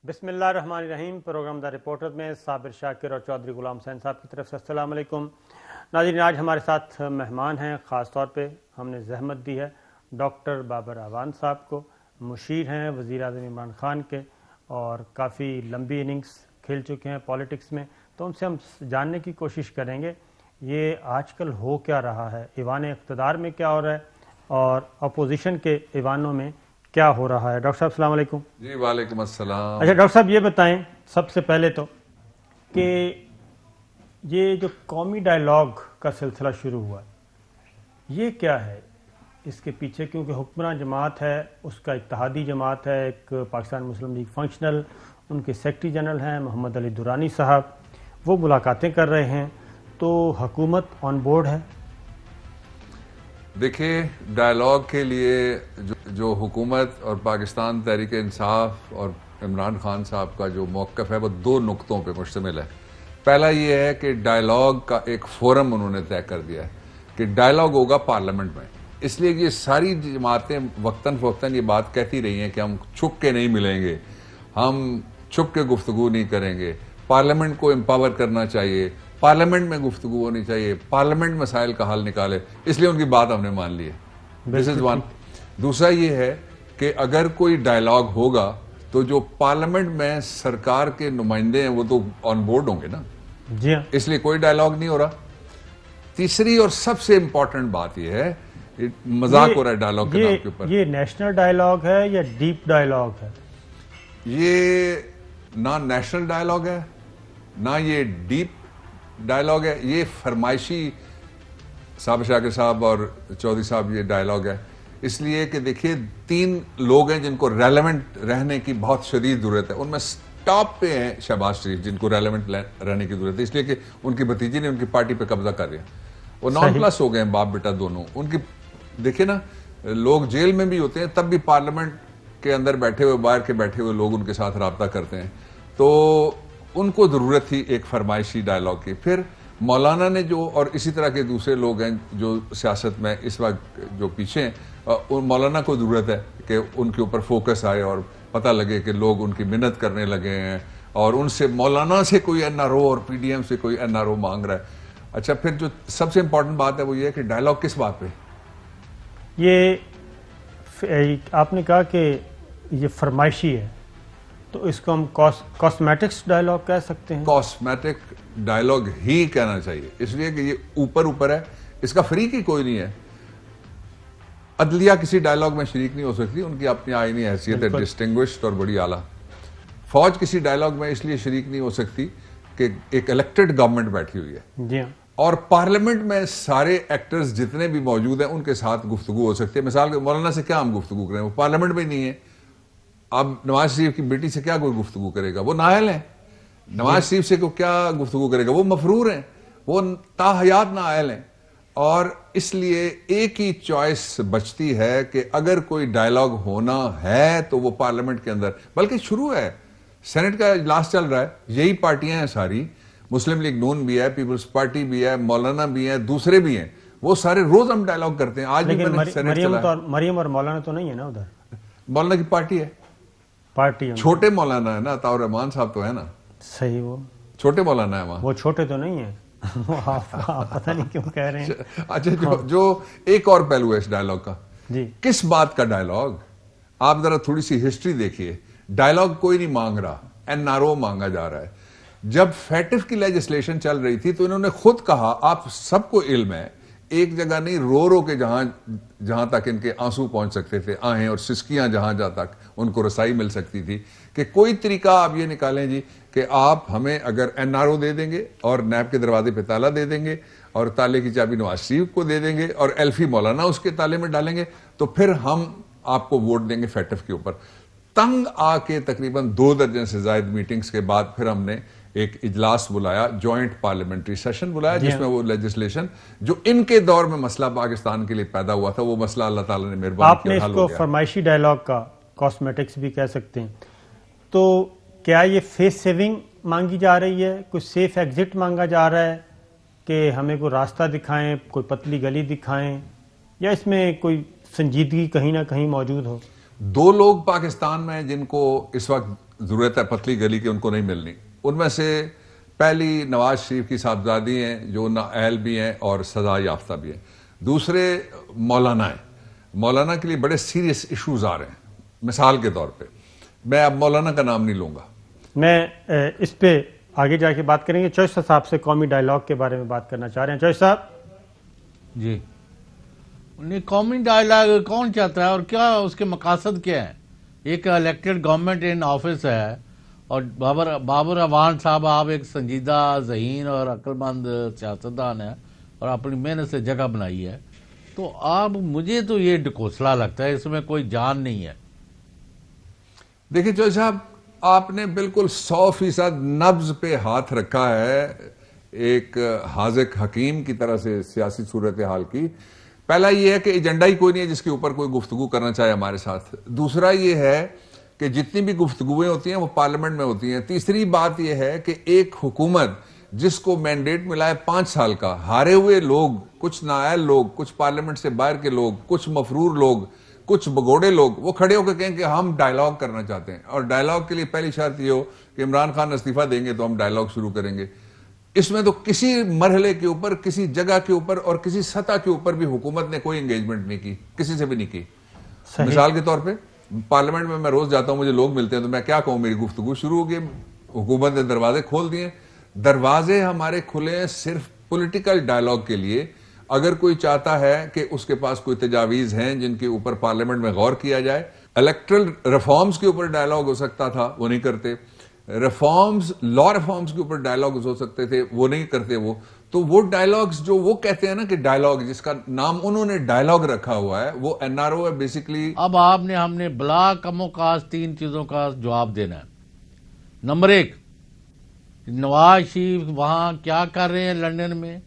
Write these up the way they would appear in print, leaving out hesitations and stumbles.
بسم اللہ الرحمن الرحیم۔ پروگرام دا رپورٹر میں صابر شاکر اور چودھری غلام حسین صاحب کی طرف سے السلام علیکم ناظرین۔ آج ہمارے ساتھ مہمان ہیں، خاص طور پہ ہم نے زحمت دی ہے ڈاکٹر بابر اعوان صاحب کو، مشیر ہیں وزیر اعظم عمران خان کے اور کافی لمبی اننگز کھیل چکے ہیں پالیٹکس میں، تو ان سے ہم جاننے کی کوشش کریں گے یہ آج کل ہو کیا رہا ہے، ایوان اقتدار میں کیا ہو رہا ہے اور اپوزیشن کے ایوانوں میں کیا ہو رہا ہے۔ ڈاکٹر صاحب السلام علیکم۔ جی وعلیکم السلام۔ اچھا ڈاکٹر صاحب یہ بتائیں سب سے پہلے تو کہ یہ جو قومی ڈائیلاگ کا سلسلہ شروع ہوا یہ کیا ہے اس کے پیچھے، کیونکہ حکمراں جماعت ہے، اس کا اتحادی جماعت ہے، ایک پاکستان مسلم لیگ فنکشنل، ان کے سیکرٹری جنرل ہیں محمد علی درانی صاحب، وہ ملاقاتیں کر رہے ہیں، تو حکومت آن بورڈ ہے؟ دیکھیں ڈائیلاگ کے لیے جو حکومت اور پاکستان تحریک انصاف اور عمران خان صاحب کا جو موقف ہے وہ دو نقطوں پہ مشتمل ہے۔ پہلا یہ ہے کہ ڈائیلاگ کا ایک فورم انہوں نے طے کر دیا ہے کہ ڈائیلاگ ہوگا پارلیمنٹ میں، اس لیے یہ ساری جماعتیں وقتاً فوقتاً یہ بات کہتی رہی ہیں کہ ہم چھپ کے نہیں ملیں گے، ہم چھپ کے گفتگو نہیں کریں گے، پارلیمنٹ کو امپاور کرنا چاہیے، پارلیمنٹ میں گفتگو ہونی چاہیے، پارلیمنٹ مسائل کا حل نکالے، اس لیے ان کی بات ہم نے مان لی ہے۔ دس از ون۔ دوسرا یہ ہے کہ اگر کوئی ڈائیلاگ ہوگا تو جو پارلیمنٹ میں سرکار کے نمائندے ہیں وہ تو آن بورڈ ہوں گے نا، جی ہاں، اس لیے کوئی ڈائیلاگ نہیں ہو رہا۔ تیسری اور سب سے امپورٹنٹ بات یہ ہے، مذاق ہو رہا ہے ڈائیلاگ کے نام کے اوپر، یہ نیشنل ڈائیلاگ ہے یا ڈیپ ڈائیلاگ ہے؟ یہ نہ نیشنل ڈائیلاگ ہے نہ یہ ڈیپ ڈائیلاگ ہے، یہ فرمائشی صابر شاکر صاحب اور چودھری صاحب یہ ڈائیلاگ ہے، اس لیے کہ دیکھیے تین لوگ ہیں جن کو ریلیونٹ رہنے کی بہت شدید ضرورت ہے، ان میں ٹاپ پہ ہیں شہباز شریف جن کو ریلیونٹ رہنے کی ضرورت ہے، اس لیے کہ ان کی بھتیجی نے ان کی پارٹی پہ قبضہ کر رہے ہیں، وہ نان پلس ہو گئے ہیں باپ بیٹا دونوں۔ ان کی دیکھیں نا، لوگ جیل میں بھی ہوتے ہیں تب بھی پارلیمنٹ کے اندر بیٹھے ہوئے باہر کے بیٹھے ہوئے لوگ ان کے ساتھ رابطہ کرتے ہیں، تو ان کو ضرورت تھی ایک فرمائشی ڈائیلاگ کی۔ پھر مولانا نے جو، اور اسی طرح کے دوسرے لوگ ہیں جو سیاست میں اس وقت جو پیچھے ہیں، مولانا کو ضرورت ہے کہ ان کے اوپر فوکس آئے اور پتہ لگے کہ لوگ ان کی منت کرنے لگے ہیں اور ان سے مولانا سے کوئی این آر او اور پی ڈی ایم سے کوئی این آر او مانگ رہا ہے۔ اچھا پھر جو سب سے امپورٹنٹ بات ہے وہ یہ ہے کہ ڈائیلاگ کس بات پہ؟ یہ آپ نے کہا کہ یہ فرمائشی ہے، تو اس کو ہم کاسمیٹکس ڈائیلاگ کہہ سکتے ہیں؟ کاسمیٹک ڈائیلاگ ہی کہنا چاہیے، اس لیے کہ یہ اوپر ہے، اس کا فریق ہی کوئی نہیں ہے۔ عدلیہ کسی ڈائیلاگ میں شریک نہیں ہو سکتی، ان کی اپنی آئینی حیثیت ہے، ڈسٹنگوشڈ اور بڑی اعلیٰ۔ فوج کسی ڈائیلاگ میں اس لیے شریک نہیں ہو سکتی کہ ایک الیکٹڈ گورنمنٹ بیٹھی ہوئی ہے، جی ہاں، اور پارلیمنٹ میں سارے ایکٹرز جتنے بھی موجود ہیں ان کے ساتھ گفتگو ہو سکتی ہے۔ مثال کے مولانا سے کیا ہم گفتگو کریں، وہ پارلیمنٹ میں نہیں ہے، اب نواز شریف کی بیٹی سے کیا کوئی گفتگو کرے گا، وہ نااہل ہیں، نواز شریف سے کیا گفتگو کرے گا، وہ مفرور ہیں، وہ تاحیات نااہل ہیں، اور اس لیے ایک ہی چوائس بچتی ہے کہ اگر کوئی ڈائیلاگ ہونا ہے تو وہ پارلیمنٹ کے اندر، بلکہ شروع ہے، سینٹ کا اجلاس چل رہا ہے، یہی پارٹیاں ہیں ساری، مسلم لیگ نون بھی ہے، پیپلز پارٹی بھی ہے، مولانا بھی ہیں، دوسرے بھی ہیں، وہ سارے روز ہم ڈائیلاگ کرتے ہیں۔ آج بھی میں نے سینٹ چلا، مریم اور مولانا تو نہیں ہے نا ادھر؟ مولانا کی پارٹی ہے، پارٹی چھوٹے مولانا ہے نا، عطاء الرحمان صاحب تو ہے نا، صحیح، وہ چھوٹے مولانا ہے وہاں، وہ چھوٹے تو نہیں ہیں، آپ پتہ نہیں کیوں کہہ رہے ہیں۔ اچھا جو ایک اور پہلو ہے اس ڈائیلاگ کا، جی کس بات کا ڈائیلاگ؟ آپ ذرا تھوڑی سی ہسٹری دیکھیے، ڈائیلاگ کوئی نہیں مانگ رہا، این آر او مانگا جا رہا ہے۔ جب فیٹف کی لیجسلیشن چل رہی تھی تو انہوں نے خود کہا، آپ سب کو علم ہے، ایک جگہ نہیں، رو کے جہاں تک ان کے آنسو پہنچ سکتے تھے، آہیں اور سسکیاں جہاں تک ان کو رسائی مل سکتی تھی، کہ کوئی طریقہ آپ یہ نکالیں جی کہ آپ ہمیں اگر این آر او دے دیں گے اور نیب کے دروازے پہ تالا دے دیں گے اور تالے کی چابی نواز شریف کو دے دیں گے اور ایلفی مولانا اس کے تالے میں ڈالیں گے تو پھر ہم آپ کو ووٹ دیں گے فیٹف کے اوپر۔ تنگ آ کے تقریباً 2 درجن سے زائد میٹنگز کے بعد پھر ہم نے ایک اجلاس بلایا، جوائنٹ پارلیمنٹری سیشن بلایا، جس میں وہ لیجسلیشن جو ان کے دور میں مسئلہ پاکستان کے لیے پیدا ہوا تھا، وہ مسئلہ اللہ تعالیٰ نے مہربانی آپ نے اس کو فرمائشی ڈائیلاگ کا کاسمیٹکس بھی کہہ سکتے ہیں۔ تو کیا یہ فیس سیونگ مانگی جا رہی ہے، کوئی سیف ایگزٹ مانگا جا رہا ہے کہ ہمیں کوئی راستہ دکھائیں، کوئی پتلی گلی دکھائیں، یا اس میں کوئی سنجیدگی کہیں نہ کہیں موجود ہو؟ 2 لوگ پاکستان میں جن کو اس وقت ضرورت ہے پتلی گلی کی ان کو نہیں ملنی. ان میں سے پہلی نواز شریف کی صاحبزادی ہیں جو نااہل بھی ہیں اور سزا یافتہ بھی ہیں. دوسرے مولانا ہیں. مولانا کے لیے بڑے سیریس ایشوز آ رہے ہیں. مثال کے طور پہ میں اب مولانا کا نام نہیں لوں گا. میں اس پہ آگے جا کے بات کریں گے. چوئس صاحب سے قومی ڈائیلاگ کے بارے میں بات کرنا چاہ رہے ہیں. چوئس صاحب. جی نہیں، قومی ڈائیلاگ کون چاہتا ہے اور کیا اس کے مقاصد کیا ہیں؟ ایک الیکٹڈ گورنمنٹ ان آفس ہے اور بابر اعوان صاحب آپ ایک سنجیدہ ذہین اور عقل مند سیاستدان ہیں اور اپنی محنت سے جگہ بنائی ہے، تو آپ مجھے تو یہ ڈکوسلا لگتا ہے، اس میں کوئی جان نہیں ہے. دیکھیں چوہدری صاحب، آپ نے بالکل 100% نبض پہ ہاتھ رکھا ہے ایک حاذق حکیم کی طرح سے سیاسی صورتحال کی. پہلا یہ ہے کہ ایجنڈا ہی کوئی نہیں ہے جس کے اوپر کوئی گفتگو کرنا چاہے ہمارے ساتھ. دوسرا یہ ہے کہ جتنی بھی گفتگویں ہوتی ہیں وہ پارلیمنٹ میں ہوتی ہیں. تیسری بات یہ ہے کہ ایک حکومت جس کو مینڈیٹ ملا ہے 5 سال کا، ہارے ہوئے لوگ، کچھ نااہل لوگ، کچھ پارلیمنٹ سے باہر کے لوگ، کچھ مفرور لوگ، کچھ بگوڑے لوگ، وہ کھڑے ہو کے کہیں کہ ہم ڈائیلاگ کرنا چاہتے ہیں. اور ڈائیلاگ کے لیے پہلی شرط یہ ہو کہ عمران خان استعفیٰ دیں گے تو ہم ڈائیلاگ شروع کریں گے. اس میں تو کسی مرحلے کے اوپر، کسی جگہ کے اوپر اور کسی سطح کے اوپر بھی حکومت نے کوئی انگیجمنٹ نہیں کی، کسی سے بھی نہیں کی. مثال کے طور پہ پارلیمنٹ میں روز جاتا ہوں، مجھے لوگ ملتے ہیں تو میں کیا کہوں، میری گفتگو شروع ہو گئی، حکومت نے دروازے کھول دیے. دروازے ہمارے کھلے ہیں صرف پولیٹیکل ڈائیلاگ کے لیے. اگر کوئی چاہتا ہے کہ اس کے پاس کوئی تجاویز ہیں جن کے اوپر پارلیمنٹ میں غور کیا جائے، الیکٹرل ریفارمز کے اوپر ڈائیلاگ ہو سکتا تھا، وہ نہیں کرتے. ریفارمز، لا ریفارمز کے اوپر ڈائیلاگز ہو سکتے تھے، وہ نہیں کرتے. تو وہ ڈائیلاگز جو وہ کہتے ہیں نا کہ ڈائیلاگ، جس کا نام انہوں نے ڈائیلاگ رکھا ہوا ہے، وہ این آر او ہے بیسیکلی. اب آپ نے ہم نے بلا کم و کاس 3 چیزوں کا جواب دینا ہے. نمبر 1، نواز شریف وہاں کیا کر رہے ہیں لنڈن میں،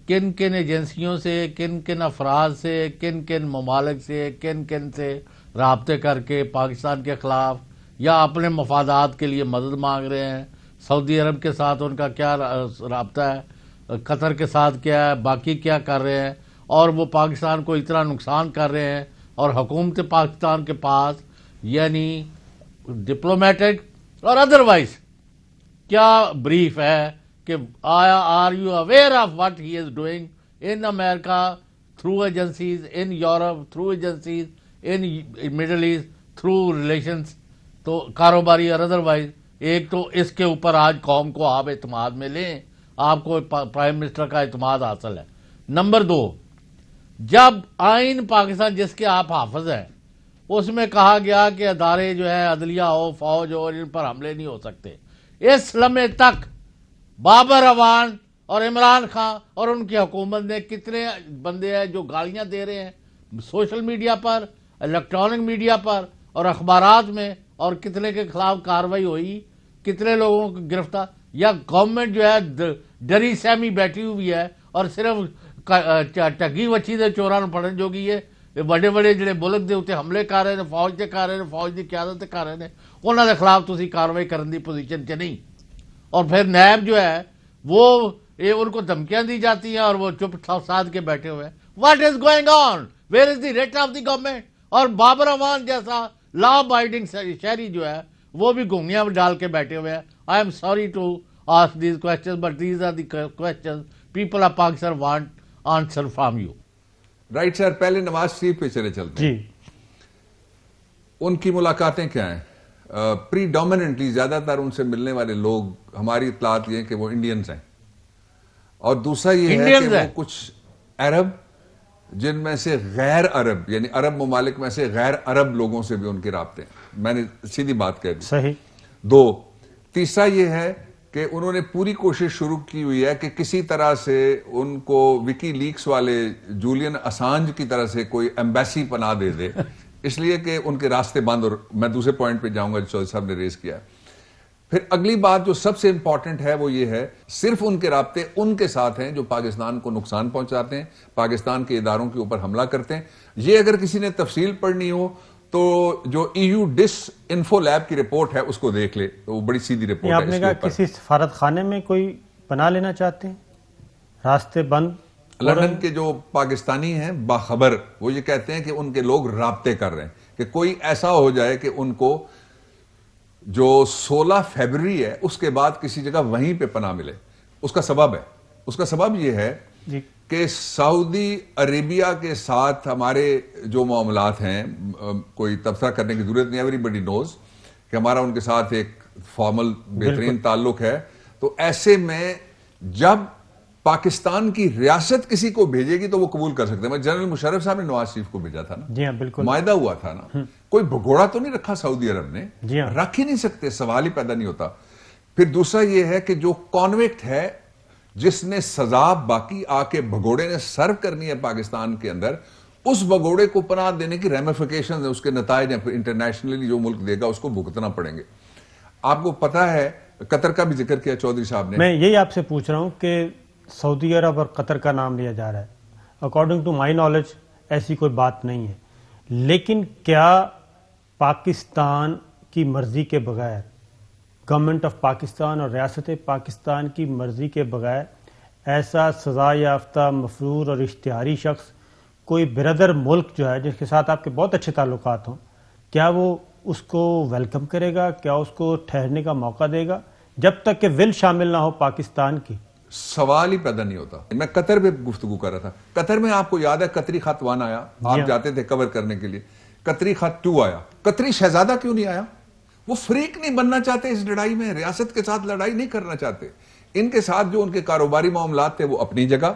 کن کن ایجنسیوں سے، کن کن افراد سے، کن کن ممالک سے، کن کن سے رابطے کر کے پاکستان کے خلاف یا اپنے مفادات کے لیے مدد مانگ رہے ہیں. سعودی عرب کے ساتھ ان کا کیا رابطہ ہے، قطر کے ساتھ کیا ہے، باقی کیا کر رہے ہیں، اور وہ پاکستان کو اتنا نقصان کر رہے ہیں. اور حکومت پاکستان کے پاس یعنی ڈپلومیٹک اور ادروائز کیا بریف ہے کہ are you aware of what he is doing in America through agencies, in Europe through agencies, in middle east through relations, تو کاروباری اور ادروائز. ایک تو اس کے اوپر آج قوم کو آپ اعتماد میں لیں، آپ کو پرائم منسٹر کا اعتماد حاصل ہے. نمبر 2، جب آئین پاکستان جس کے آپ حافظ ہیں اس میں کہا گیا کہ ادارے جو ہے عدلیہ ہو، فوج ہو، ان پر حملے نہیں ہو سکتے، اس لمحے تک بابر اعوان اور عمران خان اور ان کی حکومت نے کتنے بندے ہیں جو گالیاں دے رہے ہیں سوشل میڈیا پر، الیکٹرانک میڈیا پر اور اخبارات میں، اور کتنے کے خلاف کاروائی ہوئی، کتنے لوگوں کو گرفتار، یا گورنمنٹ جو ہے ڈری سہمی بیٹھی ہوئی ہے اور صرف ٹگی وچی دے چوراں پڑھن جوگی ہے. بڑے بڑے جڑے ملک دے اتنے حملے کر رہے ہیں، فوج دے کر رہے ہیں، فوج دی قیادت کر رہے ہیں، انہوں دے خلاف تسی کاروائی کرن دی پوزیشن چ نہیں. اور پھر نیب جو ہے وہ ان کو دھمکیاں دی جاتی ہیں اور وہ چپ سادھ کے بیٹھے ہوئے ہیں. What is going on? Where is the rate of the government? اور بابر اعوان جیسا لا ابائڈنگ شہری جو ہے وہ بھی گھنگیاں ڈال کے بیٹھے ہوئے ہیں. I am sorry to ask these questions but these are the questions people of Pakistan want answer from you. Right sir, پہلے نواز شریف پہ چلتے ہیں. ان کی ملاقاتیں کیا ہیں؟ پری ڈومیننٹلی زیادہ تر ان سے ملنے والے لوگ، ہماری اطلاعات یہ کہ وہ انڈینز ہیں، اور دوسرا یہ ہے کہ وہ کچھ عرب، جن میں سے غیر عرب یعنی عرب ممالک میں سے غیر عرب لوگوں سے بھی ان کے رابطے ہیں. میں نے سیدھی بات کہہ دی. صحیح. 2، تیسرا یہ ہے کہ انہوں نے پوری کوشش شروع کی ہوئی ہے کہ کسی طرح سے ان کو وکی لیکس والے جولین اسانج کی طرح سے کوئی ایمبیسی پناہ دے دے، اس لیے کہ ان کے راستے بند. اور میں دوسرے پوائنٹ پہ جاؤں گا جو چودھری صاحب نے ریز کیا. پھر اگلی بات جو سب سے امپورٹنٹ ہے وہ یہ ہے، صرف ان کے رابطے ان کے ساتھ ہیں جو پاکستان کو نقصان پہنچاتے ہیں، پاکستان کے اداروں کے اوپر حملہ کرتے ہیں. یہ اگر کسی نے تفصیل پڑھنی ہو تو جو ای یو ڈس انفو لیب کی رپورٹ ہے اس کو دیکھ لے، تو وہ بڑی سیدھی رپورٹ ہے. آپ نے کہا کسی سفارت خانے میں کوئی پناہ لینا چاہتے ہیں، راستے بند. لندن کے جو پاکستانی ہیں باخبر، وہ یہ کہتے ہیں کہ ان کے لوگ رابطے کر رہے ہیں کہ کوئی ایسا ہو جائے کہ ان کو جو 16 فیبruary ہے اس کے بعد کسی جگہ وہیں پہ پناہ ملے. اس کا سبب یہ ہے کہ سعودی عربیہ کے ساتھ ہمارے جو معاملات ہیں, کوئی تبصرہ کرنے کی ضرورت نہیں, ایوری بڈی نوز کہ ہمارا ان کے ساتھ ایک فارمل بہترین تعلق ہے. تو ایسے میں جب پاکستان کی ریاست کسی کو بھیجے گی تو وہ قبول کر سکتے ہیں. جنرل مشرف صاحب نے نواز شریف کو بھیجا تھا نا, جی ہاں بالکل معاہدہ ہوا تھا نا, کوئی بھگوڑا تو نہیں رکھا سعودی عرب نے, جی ہاں رکھ ہی نہیں سکتے, سوال ہی پیدا نہیں ہوتا. پھر دوسرا یہ ہے کہ جو کانوکٹ ہے جس نے سزا باقی آ کے بھگوڑے نے سرو کرنی ہے پاکستان کے اندر, اس بھگوڑے کو پناہ دینے کی ریمیفیکیشن, اس کے نتائج ہیں, پھر انٹرنیشنلی جو ملک دے گا اس کو بھگتنا پڑیں گے. آپ کو پتا ہے قطر کا بھی ذکر کیا چودھری صاحب نے. میں یہی آپ سے پوچھ رہا ہوں کہ سعودی عرب اور قطر کا نام لیا جا رہا ہے. اکارڈنگ ٹو مائی نالج ایسی کوئی بات نہیں ہے, لیکن کیا پاکستان کی مرضی کے بغیر, گورنمنٹ آف پاکستان اور ریاست پاکستان کی مرضی کے بغیر ایسا سزا یافتہ مفرور اور اشتہاری شخص کوئی بردر ملک جو ہے جس کے ساتھ آپ کے بہت اچھے تعلقات ہوں, کیا وہ اس کو ویلکم کرے گا, کیا اس کو ٹھہرنے کا موقع دے گا جب تک کہ ول شامل نہ ہو پاکستان کی؟ سوال ہی پیدا نہیں ہوتا. میں قطر پہ گفتگو کر رہا تھا. قطر میں آپ کو یاد ہے قطری خط 1 آیا, آپ جاتے تھے کور کرنے کے لیے. قطری خط 2 آیا. قطری شہزادہ کیوں نہیں آیا؟ وہ فریق نہیں بننا چاہتے اس لڑائی میں, ریاست کے ساتھ لڑائی نہیں کرنا چاہتے. ان کے ساتھ جو ان کے کاروباری معاملات تھے وہ اپنی جگہ,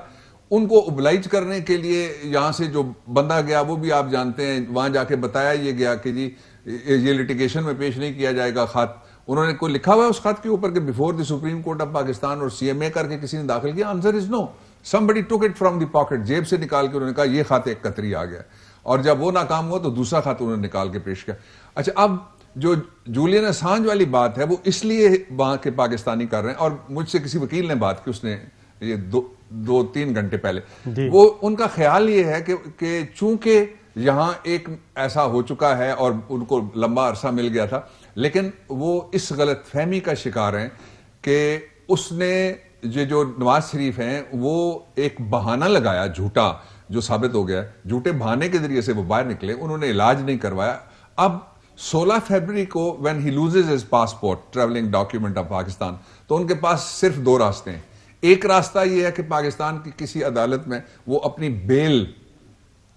ان کو اوبلائج کرنے کے لیے یہاں سے جو بندہ گیا وہ بھی آپ جانتے ہیں, وہاں جا کے بتایا یہ گیا کہ جی یہ لٹیگیشن میں پیش نہیں کیا جائے گا خط. انہوں نے کوئی لکھا ہوا ہے اس خط کے اوپر کہ before the supreme court of Pakistan اور CMA کر کے کسی نے داخل کیا؟ Answer is no. somebody took it from the pocket, جیب سے نکال کے انہوں نے کہا یہ خط ایک قطری آ گیا, اور جب وہ ناکام ہوا تو دوسرا خط انہوں نے نکال کے پیش کیا. اچھا, اب جو جولین اسانج والی بات ہے وہ اس لیے وہاں کے پاکستانی کر رہے ہیں, اور مجھ سے کسی وکیل نے بات کی, اس نے یہ 2-3 گھنٹے پہلے, وہ ان کا خیال یہ ہے کہ چونکہ یہاں ایک ایسا ہو چکا ہے اور ان کو لمبا عرصہ مل گیا تھا, لیکن وہ اس غلط فہمی کا شکار ہیں کہ اس نے یہ جو نواز شریف ہیں وہ ایک بہانہ لگایا جھوٹا, جو ثابت ہو گیا, جھوٹے بہانے کے ذریعے سے وہ باہر نکلے, انہوں نے علاج نہیں کروایا. اب 16 فیبruary کو when he loses his passport, traveling document of Pakistan, تو ان کے پاس صرف 2 راستے ہیں. ایک راستہ یہ ہے کہ پاکستان کی کسی عدالت میں وہ اپنی بیل,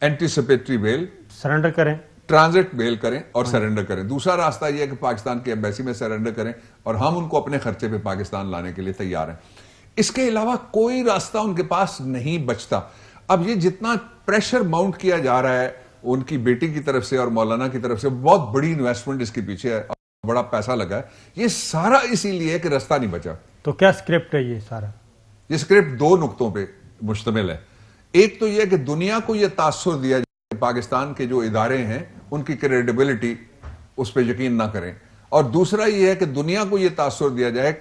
اینٹیسپیٹری بیل سرنڈر کریں, ٹرانزٹ بیل کریں اور سرنڈر کریں. دوسرا راستہ یہ ہے کہ پاکستان کی ایمبیسی میں سرنڈر کریں اور ہم ان کو اپنے خرچے پہ پاکستان لانے کے لیے تیار ہیں. اس کے علاوہ کوئی راستہ ان کے پاس نہیں بچتا. اب یہ جتنا پریشر ماؤنٹ کیا جا رہا ہے ان کی بیٹی کی طرف سے اور مولانا کی طرف سے, بہت بڑی انویسٹمنٹ اس کے پیچھے ہے, بڑا پیسہ لگا ہے, یہ سارا اسی لیے ہے کہ راستہ نہیں بچا. تو کیا اسکرپٹ ہے یہ سارا؟ یہ اسکرپٹ 2 نقطوں پہ مشتمل ہے. ایک تو یہ کہ دنیا کو یہ تاثر دیا جائے کہ پاکستان کے جو ادارے ہیں ان کی کریڈیبلٹی, اس پہ یقین نہ کریں, اور دوسرا یہ ہے کہ دنیا کو یہ تاثر دیا جائے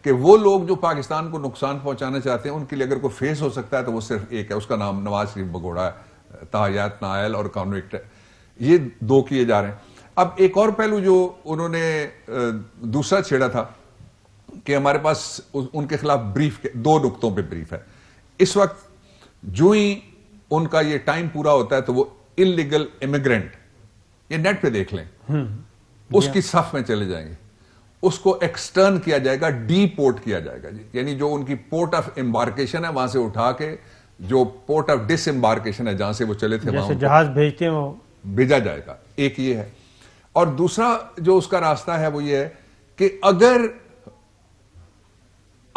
کہ وہ لوگ جو پاکستان کو نقصان پہنچانا چاہتے ہیں ان کے لیے اگر کوئی فیس ہو سکتا ہے تو وہ صرف ایک ہے, اس کا نام نواز شریف بگوڑا ہے, تاحیات نائل اور کانوکٹ ہے. یہ 2 کیے جا رہے ہیں. اب ایک اور پہلو جو انہوں نے دوسرا چھیڑا تھا کہ ہمارے پاس ان کے خلاف بریف 2 نقطوں پہ بریف ہے. اس وقت جو ہی ان کا یہ ٹائم پورا ہوتا ہے تو وہ انلیگل امیگرینٹ, یہ نیٹ پہ دیکھ لیں, اس کی صف میں چلے جائیں گے, اس کو ایکسٹرن کیا جائے گا, ڈی پورٹ کیا جائے گا. جی یعنی جو ان کی پورٹ آف امبارکیشن ہے وہاں سے اٹھا کے جو پورٹ آف ڈس امبارکیشن ہے جہاں سے وہ چلے تھے جیسے جہاز بھیجتے ہیں وہ بھیجا جائے گا. ایک یہ ہے. اور دوسرا جو اس کا راستہ ہے وہ یہ ہے کہ اگر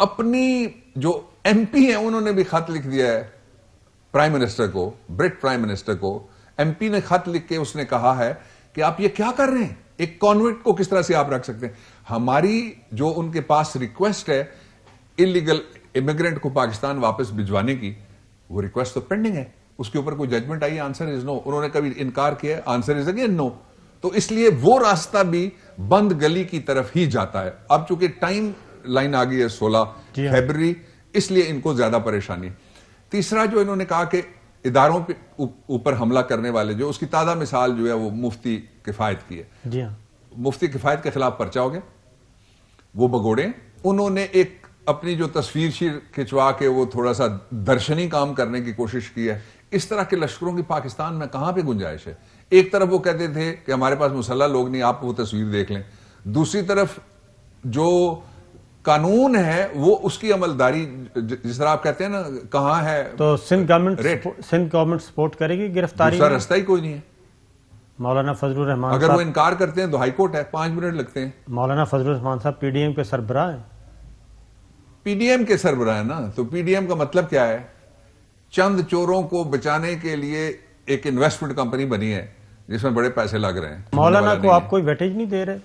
اپنی جو ایم پی ہیں انہوں نے بھی خط لکھ دیا ہے پرائم منسٹر کو, برٹ پرائم منسٹر کو, ایم پی نے خط لکھ کے اس نے کہا ہے کہ آپ یہ کیا کر رہے ہیں, ایک کانوینٹ کو کس طرح سے آپ رکھ سکتے ہیں. ہماری جو ان کے پاس ریکویسٹ ہے انلیگل امیگرینٹ کو پاکستان واپس بھجوانے کی, وہ ریکویسٹ تو پینڈنگ ہے, اس کے اوپر کوئی ججمنٹ آئی, آنسر از نو. انہوں نے کبھی انکار کیا, آنسر از اگین نو. تو اس لیے وہ راستہ بھی بند گلی کی طرف ہی جاتا ہے. اب چونکہ ٹائم لائن آ گئی ہے 16 فیبruary, اس لیے ان کو زیادہ پریشانی. تیسرا جو انہوں نے کہا کہ اداروں پہ اوپر حملہ کرنے والے, جو اس کی تازہ مثال جو ہے وہ مفتی کفایت کی ہے. جی ہاں, مفتی کفایت کے خلاف پرچہ ہو گیا, وہ بگوڑے, انہوں نے ایک اپنی جو تصویر شیر کھچوا کے وہ تھوڑا سا درشنی کام کرنے کی کوشش کی ہے. اس طرح کے لشکروں کی پاکستان میں کہاں پہ گنجائش ہے؟ ایک طرف وہ کہتے تھے کہ ہمارے پاس مسلح لوگ نہیں, آپ وہ تصویر دیکھ لیں. دوسری طرف جو قانون ہے وہ اس کی عملداری جس طرح آپ کہتے ہیں نا کہاں ہے. تو سندھ گورنمنٹ سپورٹ کرے گی گرفتاری؟ دوسرا رستہ ہی کوئی نہیں ہے. مولانا فضل الرحمان اگر وہ انکار کرتے ہیں تو ہائی کورٹ ہے, 5 منٹ لگتے ہیں. مولانا فضل الرحمان صاحب پی ڈی ایم کے سربراہ ہیں. پی ڈی ایم کے سربراہ نا, تو پی ڈی ایم کا مطلب کیا ہے؟ چند چوروں کو بچانے کے لیے ایک انویسٹمنٹ کمپنی بنی ہے جس میں بڑے پیسے لگ رہے ہیں. مولانا کو آپ کوئی ویٹیج نہیں دے رہے؟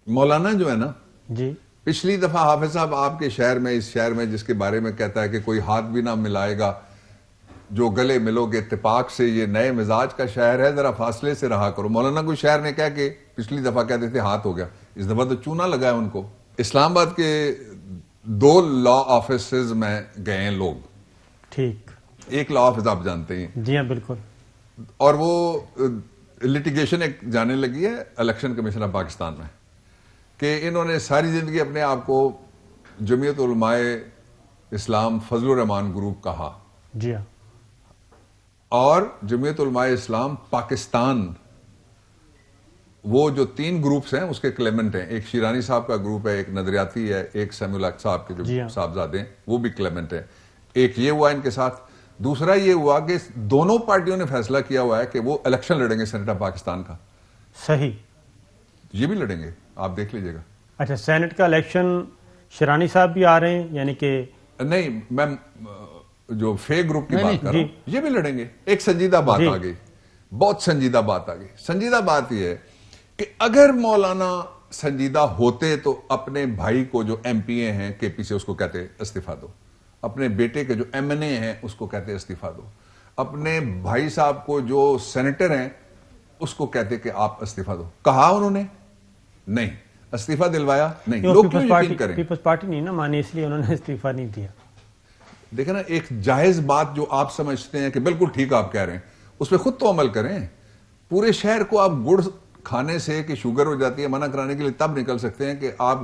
مولانا جو ہے نا جی, پچھلی دفعہ حافظ صاحب آپ کے شہر میں, اس شہر میں جس کے بارے میں کہتا ہے کہ کوئی ہاتھ بھی نہ ملائے گا جو گلے ملو گے اتفاق سے, یہ نئے مزاج کا شہر ہے, ذرا فاصلے سے رہا کرو. مولانا کوئی شہر نے کہا کہ پچھلی دفعہ کہتے تھے ہاتھ ہو گیا, اس دفعہ تو چونا لگا ہے ان کو. اسلام آباد کے 2 لا آفیسز میں گئے ہیں لوگ. ٹھیک, ایک لا آفس آپ جانتے ہیں. جی ہاں بالکل. اور وہ لٹیگیشن ایک جانے لگی ہے الیکشن کمیشن آف پاکستان میں کہ انہوں نے ساری زندگی اپنے آپ کو جمعیت علماء اسلام فضل الرحمان گروپ کہا. جی ہاں. اور جمعیت علماء اسلام پاکستان, وہ جو 3 گروپس ہیں اس کے کلیمنٹ ہیں. ایک شیرانی صاحب کا گروپ ہے, ایک نظریاتی ہے, ایک سمیع الحق صاحب کے جو صاحبزادے ہیں وہ بھی کلیمنٹ ہیں. ایک یہ ہوا ان کے ساتھ. دوسرا یہ ہوا کہ دونوں پارٹیوں نے فیصلہ کیا ہوا ہے کہ وہ الیکشن لڑیں گے سینٹ آف پاکستان کا. صحیح, یہ بھی لڑیں گے, آپ دیکھ لیجئے گا. اچھا, سینٹ کا الیکشن شیرانی صاحب بھی آ رہے ہیں, یعنی کہ نہیں, میں جو فے گروپ کی بات کر رہا ہوں, یہ بھی لڑیں گے. ایک سنجیدہ بات آ گئی, بہت سنجیدہ بات آ گئی. سنجیدہ بات یہ ہے کہ اگر مولانا سنجیدہ ہوتے تو اپنے بھائی کو جو ایم پی اے ہیں کے پی سے اس کو کہتے استعفیٰ دو, اپنے بیٹے کے جو ایم این اے ہیں اس کو کہتے استعفیٰ دو, اپنے بھائی صاحب کو جو سینیٹر ہیں اس کو کہتے کہ آپ استعفیٰ دو. کہا انہوں نے نہیں, استعفیٰ دلوایا نہیں. لوگ کیوں یقین کریں؟ پیپلز پارٹی نہیں نا مانی, اس لیے انہوں نے استعفیٰ نہیں دیا. دیکھیں نا, ایک جائز بات جو آپ سمجھتے ہیں کہ بالکل ٹھیک آپ کہہ رہے ہیں, اس پہ خود تو عمل کریں. پورے شہر کو آپ گڑ کھانے سے کہ شوگر ہو جاتی ہے منع کرانے کے لیے تب نکل سکتے ہیں کہ آپ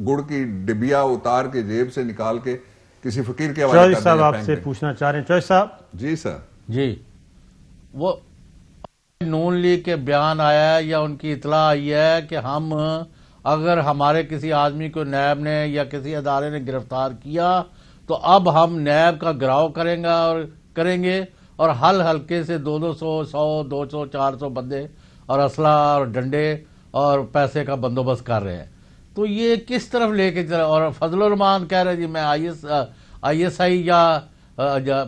گڑ کی ڈبیا اتار کے جیب سے نکال کے کسی فقیر کے حوالے کر دیں. چوہدری صاحب آپ سے پوچھنا چاہ رہے ہیں. چوہدری صاحب. جی سر. جی, وہ نون لیگ کے بیان آیا ہے یا ان کی اطلاع آئی ہے کہ ہم اگر ہمارے کسی آدمی کو نیب نے یا کسی ادارے نے گرفتار کیا تو اب ہم نیب کا گراؤ کریں گے اور حلقے سے 200 100 200 400 بندے اور اسلحہ اور ڈنڈے اور پیسے کا بندوبست کر رہے ہیں. تو یہ کس طرف لے کے چلا؟ اور فضل الرحمان کہہ رہے جی میں آئی ایس آئی یا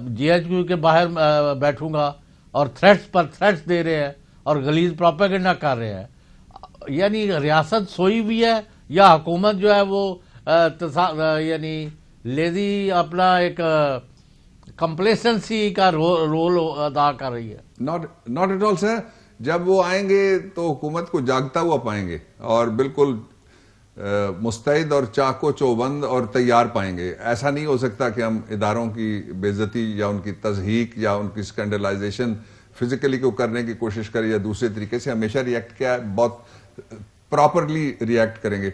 جی ایچ کیو کے باہر بیٹھوں گا, اور تھریٹس پر تھریٹس دے رہے ہیں اور غلیظ پروپیگنڈا کر رہے ہیں. یعنی ریاست سوئی ہوئی ہے یا حکومت جو ہے وہ یعنی لیزی اپنا ایک کمپلیسنسی کا رول ادا کر رہی ہے. ناٹ ایٹ آل سر. جب وہ آئیں گے تو حکومت کو جاگتا ہوا پائیں گے اور بالکل مستعد اور چاقو چوبند اور تیار پائیں گے. ایسا نہیں ہو سکتا کہ ہم اداروں کی بے عزتی یا ان کی تضحیک یا ان کی سکینڈلائزیشن فزیکلی کو کرنے کی کوشش کریں یا دوسرے طریقے سے. ہمیشہ ریئیکٹ کیا ہے, بہت پراپرلی ریئیکٹ کریں گے.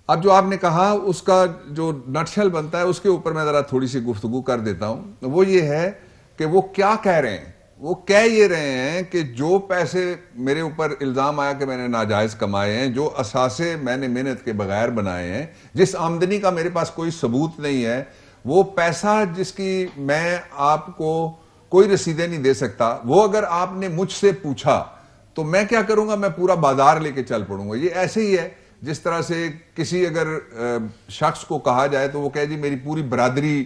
اب جو آپ نے کہا اس کا جو نٹشل بنتا ہے اس کے اوپر میں ذرا تھوڑی سی گفتگو کر دیتا ہوں. وہ یہ ہے کہ وہ کیا کہہ رہے ہیں. وہ کہہ یہ رہے ہیں کہ جو پیسے میرے اوپر الزام آیا کہ میں نے ناجائز کمائے ہیں, جو اثاثے میں نے محنت کے بغیر بنائے ہیں, جس آمدنی کا میرے پاس کوئی ثبوت نہیں ہے, وہ پیسہ جس کی میں آپ کو کوئی رسیدیں نہیں دے سکتا, وہ اگر آپ نے مجھ سے پوچھا تو میں کیا کروں گا؟ میں پورا بازار لے کے چل پڑوں گا. یہ ایسے ہی ہے جس طرح سے کسی اگر شخص کو کہا جائے تو وہ کہے جی میری پوری برادری,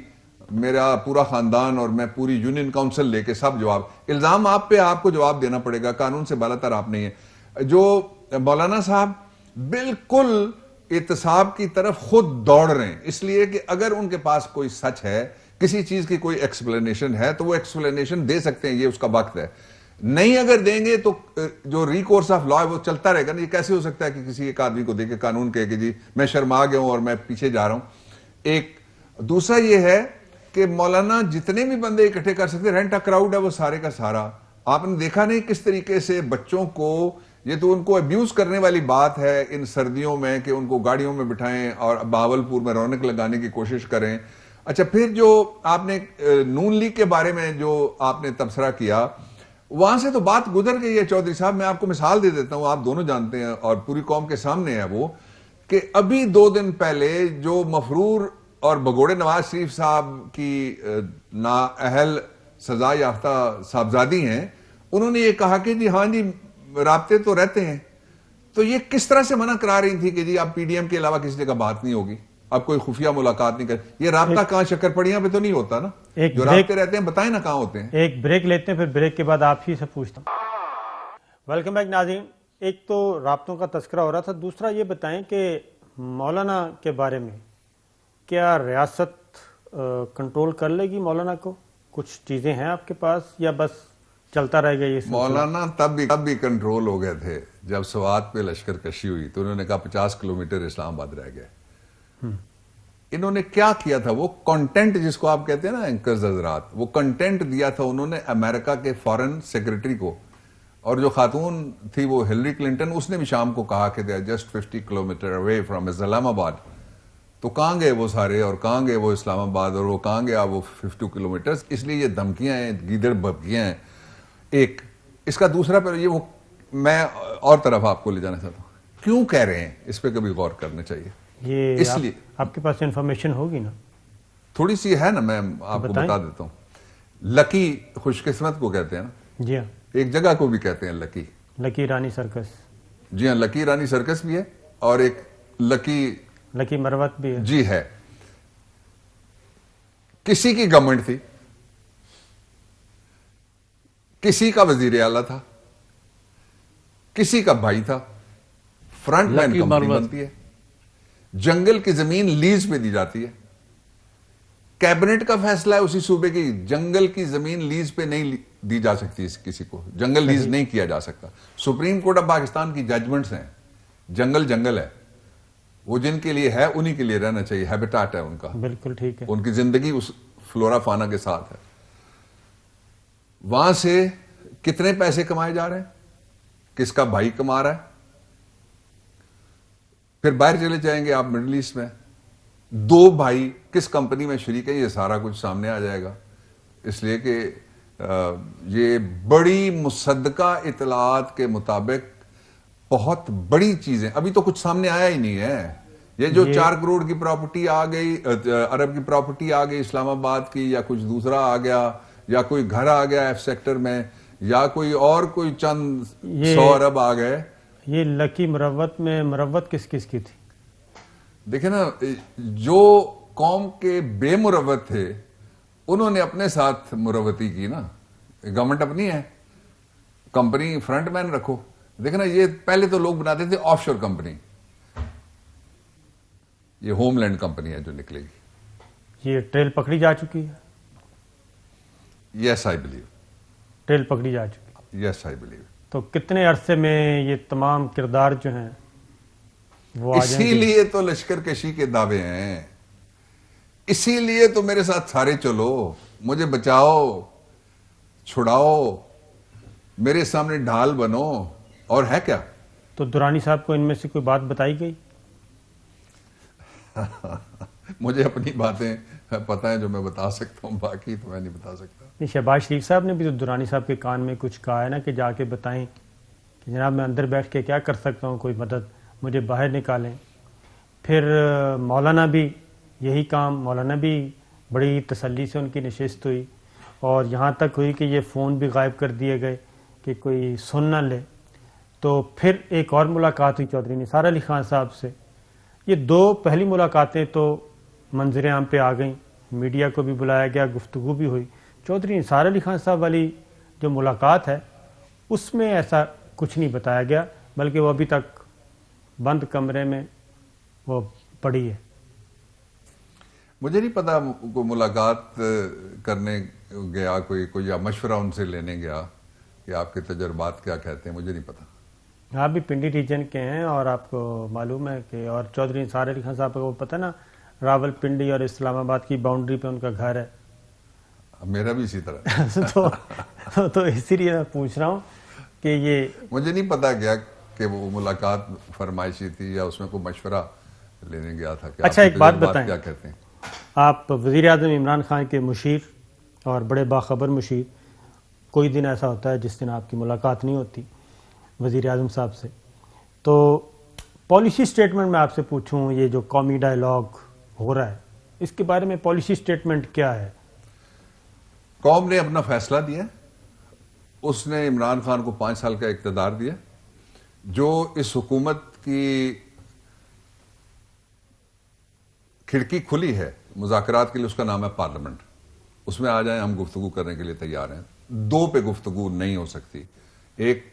میرا پورا خاندان اور میں پوری یونین کاؤنسل لے کے سب جواب. الزام آپ پہ, آپ کو جواب دینا پڑے گا, قانون سے بالاتر آپ نہیں ہے. جو مولانا صاحب بالکل احتساب کی طرف خود دوڑ رہے ہیں, اس لیے کہ اگر ان کے پاس کوئی سچ ہے, کسی چیز کی کوئی ایکسپلینیشن ہے تو وہ ایکسپلینیشن دے سکتے ہیں, یہ اس کا وقت ہے. نہیں اگر دیں گے تو جو ریکورس آف لا ہے وہ چلتا رہے گا. یہ کیسے ہو سکتا ہے کہ کسی ایک آدمی کو دے کے قانون کہے کہ جی میں شرما گیا ہوں اور میں پیچھے جا رہا ہوں. ایک دوسرا یہ ہے کہ مولانا جتنے بھی بندے اکٹھے کر سکتے, رینٹ ا کراؤڈ ہے وہ سارے کا سارا. آپ نے دیکھا نہیں کس طریقے سے بچوں کو, یہ تو ان کو ابیوز کرنے والی بات ہے ان سردیوں میں کہ ان کو گاڑیوں میں بٹھائیں اور بہاولپور میں رونق لگانے کی کوشش کریں. اچھا, پھر جو آپ نے نون لیگ کے بارے میں جو آپ نے تبصرہ کیا, وہاں سے تو بات گزر گئی ہے چودھری صاحب. میں آپ کو مثال دے دیتا ہوں, آپ دونوں جانتے ہیں اور پوری قوم کے سامنے ہے وہ, کہ ابھی 2 دن پہلے جو مفرور اور بگوڑے نواز شریف صاحب کی نااہل سزا یافتہ صاحبزادی ہیں, انہوں نے یہ کہا کہ جی ہاں جی رابطے تو رہتے ہیں. تو یہ کس طرح سے منع کرا رہی تھی کہ جی آپ پی ڈی ایم کے علاوہ کسی جگہ بات نہیں ہوگی, آپ کوئی خفیہ ملاقات نہیں کر. یہ رابطہ کہاں شکر پڑیاں پہ تو نہیں ہوتا نا, جو رابطے رہتے ہیں بتائیں نا کہاں ہوتے ہیں. ایک بریک لیتے ہیں, پھر بریک کے بعد آپ ہی سے پوچھتا ہوں. ویلکم بیک ناظرین. ایک تو رابطوں کا تذکرہ ہو رہا تھا, دوسرا یہ بتائیں کہ مولانا کے بارے میں کیا ریاست کنٹرول کر لے گی مولانا کو؟ کچھ چیزیں ہیں آپ کے پاس یا بس چلتا رہے گا یہ سلسلہ؟ مولانا تب بھی کنٹرول ہو گئے تھے جب سوات پہ لشکر کشی ہوئی تو انہوں نے کہا 50 کلومیٹر اسلام آباد رہ گئے. انہوں نے کیا کیا تھا, وہ کنٹینٹ جس کو آپ کہتے ہیں نا اینکرز حضرات, وہ کنٹینٹ دیا تھا انہوں نے امریکہ کے فارن سیکرٹری کو, اور جو خاتون تھی وہ ہلری کلنٹن, اس نے بھی شام کو کہا کہ they are just 50 kilometre away from اسلام آباد. تو کہاں گئے وہ سارے, اور کہاں گئے وہ اسلام آباد, اور وہ کہاں گیا وہ 50 کلومیٹر. اس لیے یہ دھمکیاں ہیں, گیدڑ بھبکیاں ہیں. ایک اس کا دوسرا پہلے یہ, وہ میں اور طرف آپ کو لے جانا چاہتا ہوں, کیوں کہہ رہے ہیں اس پہ کبھی غور کرنا چاہیے. یہ اس لیے آپ کے پاس انفارمیشن ہوگی نا, تھوڑی سی ہے نا, میں آپ کو بتا دیتا ہوں. لکی خوش قسمت کو کہتے ہیں نا, جی ہاں, ایک جگہ کو بھی کہتے ہیں لکی. لکی رانی سرکس. جی ہاں, لکی رانی سرکس بھی ہے, اور ایک لکی مروت بھی ہے. جی ہے. کسی کی گورنمنٹ تھی, کسی کا وزیر اعلیٰ تھا, کسی کا بھائی تھا, فرنٹ مین کمپنی بنتی ہے, جنگل کی زمین لیز پہ دی جاتی ہے, کیبنٹ کا فیصلہ ہے اسی صوبے کی, جنگل کی زمین لیز پہ نہیں دی جا سکتی کسی کو, جنگل لیز نہیں کیا جا سکتا. سپریم کورٹ آف پاکستان کی ججمنٹس ہیں, جنگل ہے, وہ جن کے لیے ہے انہی کے لیے رہنا چاہیے, ہیبیٹاٹ ہے ان کا, بالکل ٹھیک ہے, ان کی زندگی اس فلورا فانا کے ساتھ ہے. وہاں سے کتنے پیسے کمائے جا رہے ہیں, کس کا بھائی کما رہا ہے. پھر باہر چلے جائیں گے آپ مڈل ایسٹ میں, 2 بھائی کس کمپنی میں شریک ہیں, یہ سارا کچھ سامنے آ جائے گا. اس لیے کہ یہ بڑی مصدقہ اطلاعات کے مطابق بہت بڑی چیزیں, ابھی تو کچھ سامنے آیا ہی نہیں ہے. یہ جو 4 کروڑ کی پراپرٹی آ گئی, ارب کی پراپرٹی آ گئی اسلام آباد کی, یا کچھ دوسرا آ گیا, یا کوئی گھر آ گیا ایف سیکٹر میں, یا کوئی چند 100 ارب آ گئے. یہ لکی مروت میں مروت کس کس کی تھی؟ دیکھیں نا, جو قوم کے بے مروت تھے انہوں نے اپنے ساتھ مروتی کی نا, گورنمنٹ اپنی ہے, کمپنی فرنٹ مین رکھو. دیکھیں نا, یہ پہلے تو لوگ بناتے تھے آف شور کمپنی, یہ ہوم لینڈ کمپنی ہے جو نکلے گی. یہ ٹریل پکڑی جا چکی ہے؟ یس آئی بلیو, ٹریل پکڑی جا چکی ہے. یس آئی بلیو. تو کتنے عرصے میں یہ تمام کردار جو ہیں وہ آ جائیں گے؟ اسی لیے تو لشکر کشی کے دعوے ہیں, اسی لیے تو میرے ساتھ سارے چلو, مجھے بچاؤ, چھڑاؤ, میرے سامنے ڈھال بنو. اور ہے کیا؟ تو درانی صاحب کو ان میں سے کوئی بات بتائی گئی؟ مجھے اپنی باتیں پتہ ہیں جو میں بتا سکتا ہوں, باقی تو میں نہیں بتا سکتا. نہیں, شہباز شریف صاحب نے بھی تو درانی صاحب کے کان میں کچھ کہا ہے نا کہ جا کے بتائیں کہ جناب میں اندر بیٹھ کے کیا کر سکتا ہوں, کوئی مدد, مجھے باہر نکالیں. پھر مولانا بھی یہی کام, مولانا بھی بڑی تسلی سے ان کی نشست ہوئی, اور یہاں تک ہوئی کہ یہ فون بھی غائب کر دیے گئے کہ کوئی سن نہ لے. تو پھر ایک اور ملاقات ہوئی چودھری نثار علی خان صاحب سے. یہ 2 پہلی ملاقاتیں تو منظر عام پہ آ گئیں, میڈیا کو بھی بلایا گیا, گفتگو بھی ہوئی. چودھری نثار علی خان صاحب والی جو ملاقات ہے اس میں ایسا کچھ نہیں بتایا گیا, بلکہ وہ ابھی تک بند کمرے میں وہ پڑی ہے. مجھے نہیں پتا کوئی ملاقات کرنے گیا کوئی یا مشورہ ان سے لینے گیا کہ آپ کے تجربات کیا کہتے ہیں, مجھے نہیں پتا. آپ بھی پنڈی ریجن کے ہیں اور آپ کو معلوم ہے کہ, اور چودھری نثار علی خان صاحب کو پتہ نا راول پنڈی اور اسلام آباد کی باؤنڈری پہ ان کا گھر ہے. میرا بھی اسی طرح. تو اسی لیے میں پوچھ رہا ہوں کہ یہ مجھے نہیں پتا گیا کہ وہ ملاقات فرمائشی تھی یا اس میں کوئی مشورہ لینے گیا تھا. اچھا ایک بات بتائیں, کیا کہتے ہیں آپ وزیر اعظم عمران خان کے مشیر اور بڑے باخبر مشیر کوئی دن ایسا ہوتا ہے جس دن آپ کی ملاقات نہیں ہوتی وزیر اعظم صاحب سے. تو پالیسی سٹیٹمنٹ میں آپ سے پوچھوں, یہ جو قومی ڈائیلاگ ہو رہا ہے اس کے بارے میں پالیسی سٹیٹمنٹ کیا ہے؟ قوم نے اپنا فیصلہ دیا, اس نے عمران خان کو 5 سال کا اقتدار دیا. جو اس حکومت کی کھڑکی کھلی ہے مذاکرات کے لیے, اس کا نام ہے پارلیمنٹ. اس میں آ جائیں, ہم گفتگو کرنے کے لیے تیار ہیں. 2 پہ گفتگو نہیں ہو سکتی. ایک,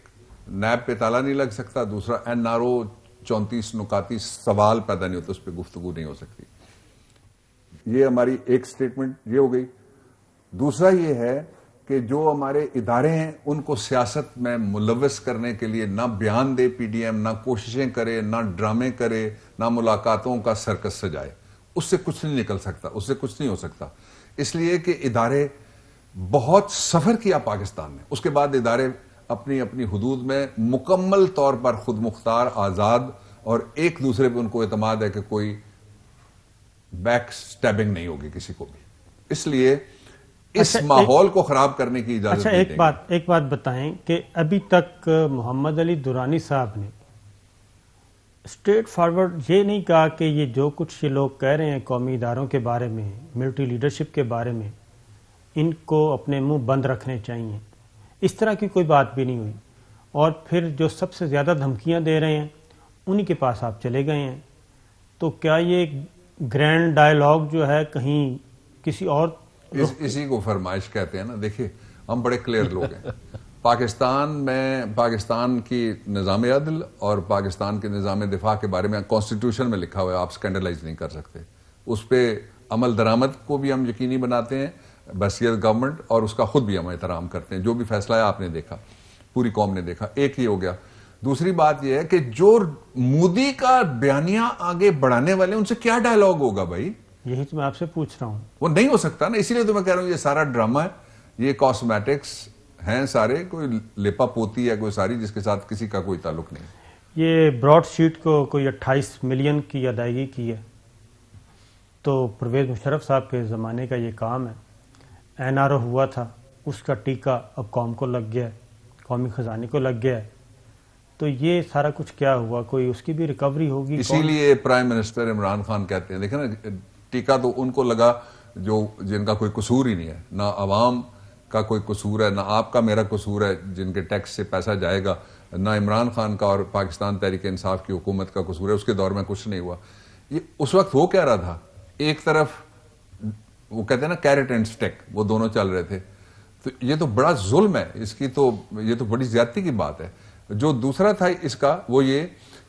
نیب پہ تالا نہیں لگ سکتا. دوسرا, NRO 34 نکاتی سوال پیدا نہیں ہوتا, اس پہ گفتگو نہیں ہو سکتی. یہ ہماری ایک سٹیٹمنٹ یہ ہو گئی. دوسرا یہ ہے کہ جو ہمارے ادارے ہیں ان کو سیاست میں ملوث کرنے کے لیے نہ بیان دے پی ڈی ایم, نہ کوششیں کرے, نہ ڈرامے کرے, نہ ملاقاتوں کا سرکس سجائے. اس سے کچھ نہیں نکل سکتا, اس سے کچھ نہیں ہو سکتا. اس لیے کہ ادارے بہت سفر کیا پاکستان نے, اس کے بعد ادارے اپنی اپنی حدود میں مکمل طور پر خود مختار, آزاد, اور ایک دوسرے پہ ان کو اعتماد ہے کہ کوئی بیک سٹیبنگ نہیں ہوگی کسی کو بھی. اس لیے اس ماحول کو خراب کرنے کی اجازت نہیں دیں گے. ایک بات بتائیں کہ ابھی تک محمد علی درانی صاحب نے اسٹریٹ فارورڈ یہ نہیں کہا کہ یہ جو کچھ یہ لوگ کہہ رہے ہیں قومی اداروں کے بارے میں, ملٹری لیڈرشپ کے بارے میں, ان کو اپنے منہ بند رکھنے چاہیے. اس طرح کی کوئی بات بھی نہیں ہوئی. اور پھر جو سب سے زیادہ دھمکیاں دے رہے ہیں انہی کے پاس آپ چلے گئے ہیں. تو کیا یہ گرینڈ ڈائیلاگ جو ہے کہیں کسی اور اسی کو فرمائش کہتے ہیں نا. دیکھیں, ہم بڑے کلیئر لوگ ہیں. پاکستان میں پاکستان کی نظام عدل اور پاکستان کے نظام دفاع کے بارے میں کانسٹیٹیوشن میں لکھا ہوا ہے, آپ سکینڈلائز نہیں کر سکتے. اس پہ عمل درآمد کو بھی ہم یقینی بناتے ہیں, بحیثیت گورنمنٹ, اور اس کا خود بھی ہم احترام کرتے ہیں. جو بھی فیصلہ ہے آپ نے دیکھا, پوری قوم نے دیکھا. ایک ہی ہو گیا. دوسری بات یہ ہے کہ جو مودی کا بیانیہ آگے بڑھانے والے ان سے کیا ڈائیلاگ ہوگا بھائی؟ یہی تو میں آپ سے پوچھ رہا ہوں. وہ نہیں ہو سکتا نا. اسی لیے تو میں کہہ رہا ہوں یہ سارا ڈرامہ ہے, یہ کاسمیٹکس ہیں سارے, کوئی لیپا پوتی ہے کوئی ساری, جس کے ساتھ کسی کا کوئی تعلق نہیں. یہ براڈ شیٹ کو کوئی 28 ملین کی ادائیگی کی ہے, تو پرویز مشرف صاحب کے زمانے کا یہ کام ہے. NRO ہوا تھا, اس کا ٹیکہ اب قوم کو لگ گیا ہے, قومی خزانے کو لگ گیا ہے. تو یہ سارا کچھ کیا ہوا, کوئی اس کی بھی ریکوری ہوگی؟ اسی لیے پرائم منسٹر عمران خان کہتے ہیں, دیکھیں نا, ٹیکہ تو ان کو لگا جو جن کا کوئی قصور ہی نہیں ہے. نہ عوام کا کوئی قصور ہے, نہ آپ کا میرا قصور ہے جن کے ٹیکس سے پیسہ جائے گا, نہ عمران خان کا اور پاکستان تحریک انصاف کی حکومت کا قصور ہے. اس کے دور میں کچھ نہیں ہوا. یہ اس وقت ہو کیا رہا تھا, ایک طرف وہ کہتے ہیں نا کیرٹ اینڈ سٹک, وہ دونوں چل رہے تھے. تو یہ تو بڑا ظلم ہے اس کی, تو یہ تو بڑی زیادتی کی بات ہے. جو دوسرا تھا اس کا وہ یہ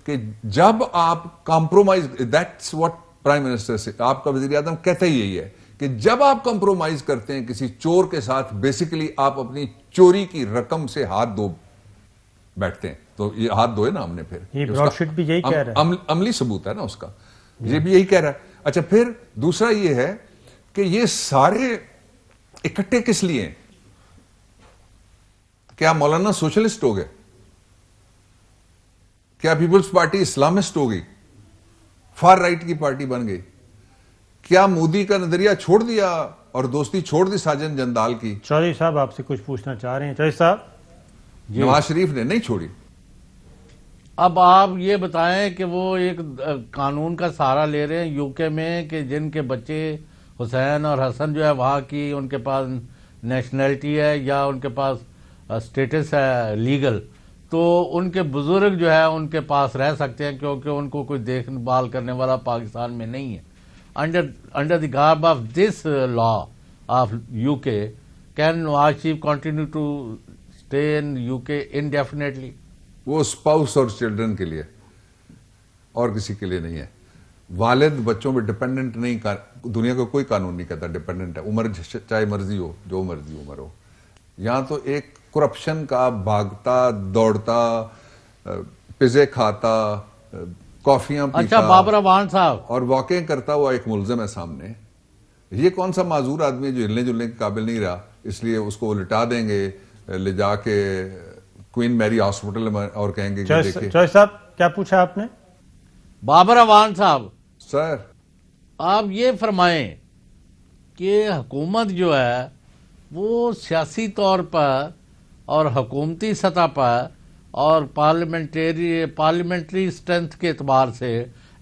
کہ جب آپ compromise, that's what prime minister سے, آپ کا وزیر اعظم کہتا ہی یہی ہے کہ جب آپ کمپرومائز کرتے ہیں کسی چور کے ساتھ, بیسیکلی آپ اپنی چوری کی رقم سے ہاتھ دھو بیٹھتے ہیں. تو یہ ہاتھ دھوئے نا ہم نے, پھر یہ براڈ شیٹ بھی یہی کہہ رہا ہے, عملی ثبوت ہے نا اس کا, یہ بھی یہی کہہ رہا ہے. اچھا, پھر دوسرا یہ ہے کہ یہ سارے اکٹھے کس لیے ہیں؟ کیا مولانا سوشلسٹ ہو گئے؟ کیا پیپلز پارٹی اسلامسٹ ہو گئی, فار رائٹ کی پارٹی بن گئی؟ کیا مودی کا نظریہ چھوڑ دیا اور دوستی چھوڑ دی ساجن جندال کی؟ چودھری صاحب آپ سے کچھ پوچھنا چاہ رہے ہیں. چودھری صاحب. نواز شریف نے نہیں چھوڑی. اب آپ یہ بتائیں کہ وہ ایک قانون کا سہارا لے رہے ہیں UK میں کہ جن کے بچے حسین اور حسن جو ہے وہاں کی ان کے پاس نیشنلٹی ہے یا ان کے پاس سٹیٹس ہے لیگل, تو ان کے بزرگ جو ہے ان کے پاس رہ سکتے ہیں کیونکہ ان کو کوئی دیکھ بھال کرنے والا پاکستان میں نہیں ہے. Under the garb of this law of UK, can Nawaz Sharif continue to stay in UK indefinitely? وہ اسپاؤس اور چلڈرن کے لیے, اور کسی کے لیے نہیں ہے. والد بچوں پہ ڈپینڈنٹ نہیں, دنیا کا کوئی قانون نہیں کہتا ڈپینڈنٹ ہے. عمر چاہے مرضی ہو, جو مرضی عمر ہو. یہاں تو ایک کرپشن کا بھاگتا دوڑتا, پزے کھاتا, کافیاں پیتا, اچھا بابر اعوان صاحب, اور واقعیں کرتا ہوا ایک ملزم ہے سامنے. یہ کون سا معذور آدمی ہے جو ہلنے جلنے کے قابل نہیں رہا, اس لیے اس کو لٹا دیں گے لے جا کے کوئین میری ہاسپٹل میں اور کہیں گے کہ دیکھیں. چوہدری صاحب کیا پوچھا آپ نے؟ بابر اعوان صاحب سر, آپ یہ فرمائیں کہ حکومت جو ہے وہ سیاسی طور پر اور حکومتی سطح پر اور پارلیمنٹری اسٹرینتھ کے اعتبار سے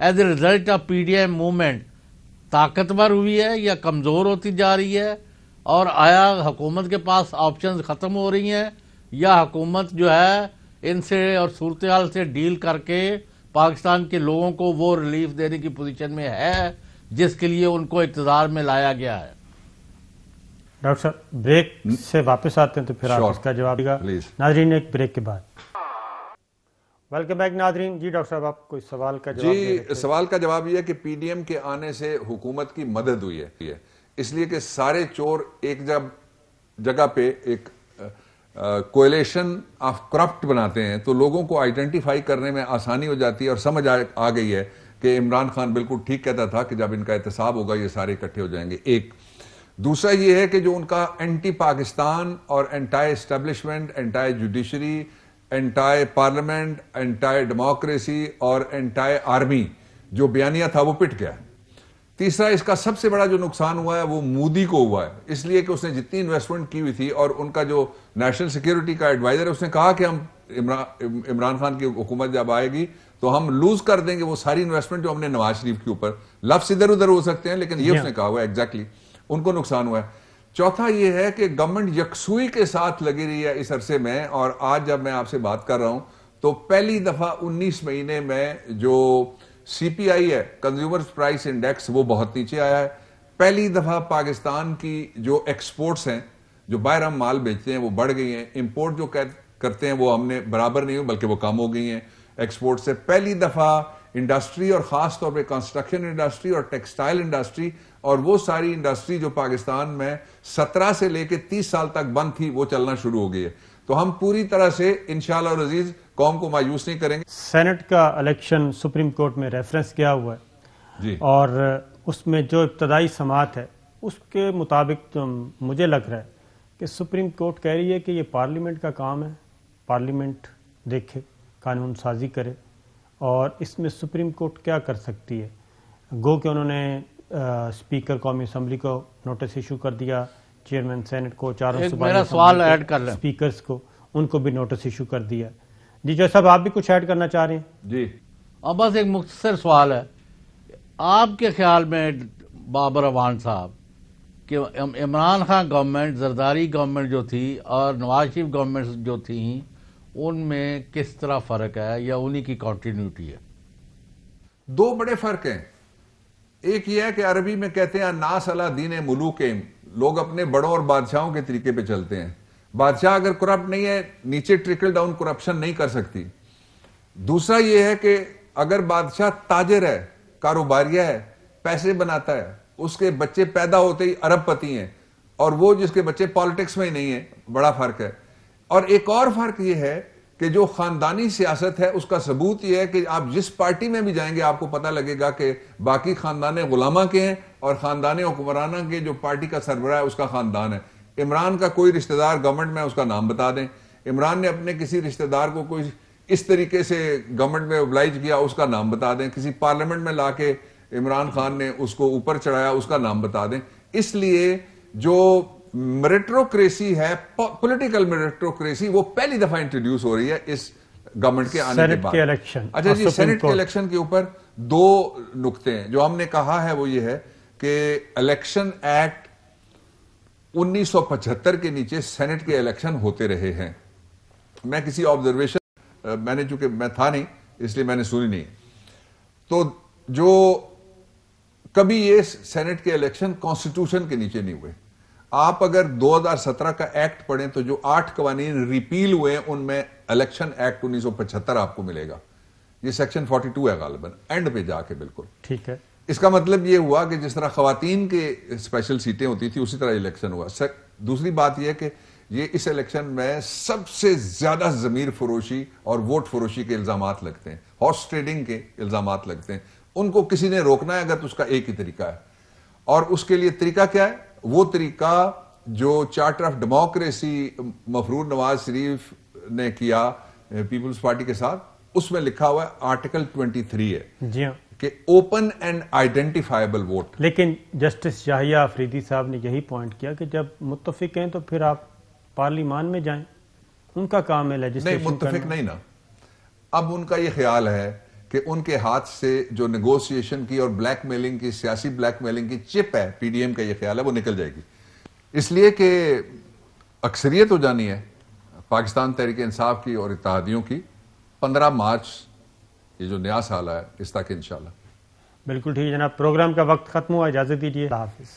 as a result of P D M movement طاقتور ہوئی ہے یا کمزور ہوتی جا رہی ہے؟ اور آیا حکومت کے پاس آپشنز ختم ہو رہی ہیں یا حکومت جو ہے ان سے اور صورتحال سے ڈیل کر کے پاکستان کے لوگوں کو وہ ریلیف دینے کی پوزیشن میں ہے جس کے لیے ان کو اقتدار میں لایا گیا ہے؟ ڈاکٹر صاحب بریک سے واپس آتے ہیں تو پھر آپ اس کا جواب دے گا ناظرین ایک بریک کے بعد. ویلکم بیک ناظرین. جی ڈاکٹر صاحب آپ کوئی سوال کا جواب؟ جی سوال کا جواب یہ ہے کہ پی ڈی ایم کے آنے سے حکومت کی مدد ہوئی ہے، اس لیے کہ سارے چور ایک جگہ پہ ایک کولیشن آف کرپٹ بناتے ہیں تو لوگوں کو آئیڈینٹیفائی کرنے میں آسانی ہو جاتی ہے اور سمجھ آ گئی ہے کہ عمران خان بالکل ٹھیک کہتا تھا کہ جب ان کا احتساب ہوگا یہ سارے اکٹھے ہو جائیں گے. ایک دوسرا یہ ہے کہ جو ان کا اینٹی پاکستان اور anti establishment, anti judiciary, anti parliament, anti democracy اور اینٹائی آرمی جو بیانیہ تھا وہ پٹ گیا. تیسرا اس کا سب سے بڑا جو نقصان ہوا ہے وہ مودی کو ہوا ہے، اس لیے کہ اس نے جتنی انویسٹمنٹ کی ہوئی تھی اور ان کا جو نیشنل سیکیورٹی کا ایڈوائزر ہے اس نے کہا کہ ہم عمران خان کی حکومت جب آئے گی تو ہم لوز کر دیں گے وہ ساری انویسٹمنٹ جو ہم نے نواز شریف کے اوپر. لفظ ادھر ادھر ہو سکتے ہیں لیکن یہ اس نے کہا ہوا ہے ایگزیکٹلی ان کو نقصان ہوا ہے. چوتھا یہ ہے کہ گورنمنٹ یکسوئی کے ساتھ لگی رہی ہے اس عرصے میں، اور آج جب میں آپ سے بات کر رہا ہوں تو پہلی دفعہ 19 مہینے میں جو سی پی آئی ہے کنزیومر پرائس انڈیکس وہ بہت نیچے آیا ہے. پہلی دفعہ پاکستان کی جو ایکسپورٹس ہیں جو باہر ہم مال بیچتے ہیں وہ بڑھ گئی ہیں، امپورٹ جو کرتے ہیں وہ ہم نے برابر نہیں ہو بلکہ وہ کم ہو گئی ہیں ایکسپورٹ سے. پہلی دفعہ انڈسٹری اور خاص طور پہ کنسٹرکشن انڈسٹری اور ٹیکسٹائل انڈسٹری اور وہ ساری انڈسٹری جو پاکستان میں 17 سے لے کے 30 سال تک بند تھی وہ چلنا شروع ہو گئی ہے. تو ہم پوری طرح سے انشاءاللہ العزیز قوم کو مایوس نہیں کریں گے. سینٹ کا الیکشن سپریم کورٹ میں ریفرنس کیا ہوا ہے جی، اور اس میں جو ابتدائی سماعت ہے اس کے مطابق مجھے لگ رہا ہے کہ سپریم کورٹ کہہ رہی ہے کہ یہ پارلیمنٹ کا کام ہے، پارلیمنٹ دیکھے، قانون سازی کرے، اور اس میں سپریم کورٹ کیا کر سکتی ہے. گو کہ انہوں نے اسپیکر قومی اسمبلی کو نوٹس ایشو کر دیا، چیئرمین سینٹ کو، چاروں میرا سوال ایڈ کر لیں اسپیکرز کو، ان کو بھی نوٹس ایشو کر دیا. جی جو صاحب آپ بھی کچھ ایڈ کرنا چاہ رہے ہیں؟ جی بس ایک مختصر سوال ہے، آپ کے خیال میں بابر اعوان صاحب کہ عمران خان گورنمنٹ، زرداری گورنمنٹ جو تھی اور نواز شریف گورنمنٹ جو تھیں ان میں کس طرح فرق ہے یا انہی کی کنٹینیوٹی ہے؟ دو بڑے فرق ہیں. ایک یہ ہے کہ عربی میں کہتے ہیں ناس علی دین ملوکہم، لوگ اپنے بڑوں اور بادشاہوں کے طریقے پہ چلتے ہیں. بادشاہ اگر کرپٹ نہیں ہے نیچے ٹرکل ڈاؤن کرپشن نہیں کر سکتی. دوسرا یہ ہے کہ اگر بادشاہ تاجر ہے، کاروباریہ ہے، پیسے بناتا ہے، اس کے بچے پیدا ہوتے ہی ارب پتی ہیں، اور وہ جس کے بچے پالیٹکس میں ہی نہیں ہیں، بڑا فرق ہے. اور ایک اور فرق یہ ہے کہ جو خاندانی سیاست ہے اس کا ثبوت یہ ہے کہ آپ جس پارٹی میں بھی جائیں گے آپ کو پتہ لگے گا کہ باقی خاندان غلامہ کے ہیں اور خاندان حکمرانہ کے جو پارٹی کا سربراہ ہے اس کا خاندان ہے. عمران کا کوئی رشتہ دار گورنمنٹ میں اس کا نام بتا دیں، عمران نے اپنے کسی رشتہ دار کو کوئی اس طریقے سے گورنمنٹ میں اوبلائج کیا اس کا نام بتا دیں، کسی پارلیمنٹ میں لا کے عمران خان نے اس کو اوپر چڑھایا اس کا نام بتا دیں. اس لیے جو میرٹوکریسی ہے، پولیٹیکل میرٹوکریسی، وہ پہلی دفعہ انٹروڈیوس ہو رہی ہے اس گورنمنٹ کے آنے کے بعد. اچھا جی، سینٹ کے الیکشن کے اوپر دو نقطے ہیں جو ہم نے کہا ہے وہ یہ ہے کہ الیکشن ایکٹ 1975 کے نیچے سینٹ کے الیکشن ہوتے رہے ہیں. میں کسی آبزرویشن میں نے چونکہ میں تھا نہیں اس لیے میں نے سنی نہیں، تو جو کبھی یہ سینٹ کے الیکشن کانسٹیٹیوشن کے نیچے نہیں ہوئے. آپ اگر 2017 کا ایکٹ پڑھیں تو جو 8 قوانین ریپیل ہوئے ہیں ان میں الیکشن ایکٹ 1975 آپ کو ملے گا. یہ سیکشن 42 ہے غالباً اینڈ پہ جا کے بالکل ٹھیک ہے. اس کا مطلب یہ ہوا کہ جس طرح خواتین کے اسپیشل سیٹیں ہوتی تھی اسی طرح الیکشن ہوا. دوسری بات یہ ہے کہ یہ اس الیکشن میں سب سے زیادہ ضمیر فروشی اور ووٹ فروشی کے الزامات لگتے ہیں، ہارس ٹریڈنگ کے الزامات لگتے ہیں. ان کو کسی نے روکنا ہے اگر تو اس کا ایک ہی طریقہ ہے، اور اس کے لیے طریقہ کیا ہے؟ وہ طریقہ جو چارٹر آف ڈیموکریسی مفرور نواز شریف نے کیا پیپلز پارٹی کے ساتھ، اس میں لکھا ہوا ہے آرٹیکل 23 ہے جی ہاں کہ اوپن اینڈ آئیڈینٹیفائبل ووٹ. لیکن جسٹس یحییٰ آفریدی صاحب نے یہی پوائنٹ کیا کہ جب متفق ہیں تو پھر آپ پارلیمان میں جائیں. ان کا کام ہے نہیں لیجسلیشن متفق نہیں نا. اب ان کا یہ خیال ہے کہ ان کے ہاتھ سے جو نیگوسیشن کی اور بلیک میلنگ کی, سیاسی بلیک میلنگ کی چپ ہے, پی ڈی ایم کا یہ خیال ہے وہ نکل جائے گی, اس لیے کہ اکثریت ہو جانی ہے پاکستان تحریک انصاف کی اور اتحادیوں کی 15 مارچ یہ جو نیا سال ہے اس تک انشاءاللہ. بالکل ٹھیک ہے جناب, پروگرام کا وقت ختم ہوا, اجازت دیجیے, اللہ حافظ.